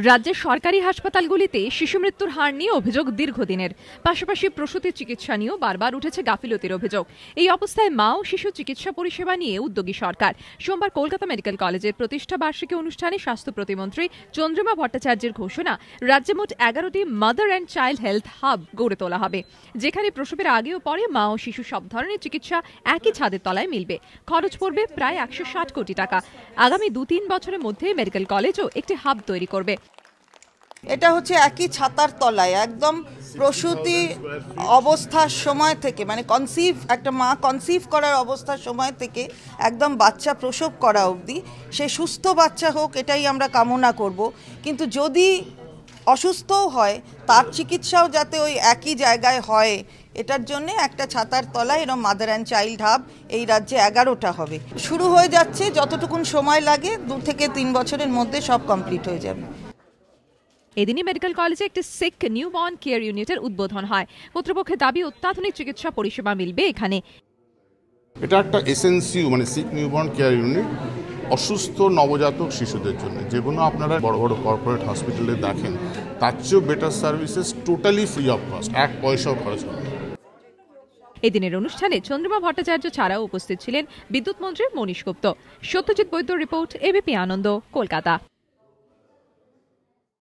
রাজ্যের সরকারি হাসপাতালগুলিতে শিশু মৃত্যুর হার নিয়ে অভিযোগ দীর্ঘদিনের। পাশাপাশি প্রসূতি চিকিৎসা নিয়েও বারবার উঠেছে গাফিলতির অভিযোগ। এই অবস্থায় মা ও শিশু চিকিৎসা পরিষেবা নিয়ে উদ্যোগী সরকার। সোমবার কলকাতা মেডিকেল কলেজের প্রতিষ্ঠা বার্ষিকী অনুষ্ঠানে স্বাস্থ্য প্রতিমন্ত্রী চন্দ্রিমা ভট্টাচার্যের ঘোষণা, রাজ্যে মোট 11টি mother and child health hub গড়ে তোলা হবে, যেখানে প্রসবের আগে ও পরে মা ও শিশু সব ধরনের চিকিৎসা একই ছাদের তলায় মিলবে। খরচ পড়বে প্রায় 160 কোটি টাকা। আগামী 2-3 বছরের মধ্যে মেডিকেল কলেজও একটি হাব তৈরি করবে। এটা হচ্ছে একই ছাতার তলায়, একদম প্রসূতি অবস্থার সময় থেকে, মানে একটা মা কনসিভ করার অবস্থার সময় থেকে একদম বাচ্চা প্রসব করা অবধি সে সুস্থ বাচ্চা হোক, এটাই আমরা কামনা করব। কিন্তু যদি অসুস্থও হয়, তার চিকিৎসাও যাতে ওই একই জায়গায় হয়, এটার জন্য একটা ছাতার তলায় এরকম মাদার অ্যান্ড চাইল্ড হাব এই রাজ্যে 11টা হবে। শুরু হয়ে যাচ্ছে, যতটুকুন সময় লাগে 2 থেকে 3 বছরের মধ্যে সব কমপ্লিট হয়ে যাবে। এদিনই মেডিকেল কলেজে একটি সিক নিউবর্ন কেয়ার ইউনিটের উদ্বোধন হয়। কর্তৃপক্ষের দাবি, অত্যাধুনিক চিকিৎসা পরিষেবা মিলবে এখানে। এটা একটা এসএনসিইউ মানে সিক নিউবর্ন কেয়ার ইউনিট, অসুস্থ নবজাতক শিশুদের জন্য। যেগুলো আপনারা বড় বড় কর্পোরেট হসপিটালে দেখেন, তার চেয়েও better services, totally free of cost, 1 পয়সাও খরচ হবে না। এদিনের অনুষ্ঠানে চন্দ্রিমা ভট্টাচার্য ছাড়াও উপস্থিত ছিলেন বিদ্যুৎ মন্ত্রী মনীশ গুপ্ত। সত্যজিৎ বৈদ্যর রিপোর্ট, এবিপি আনন্দ, কলকাতা।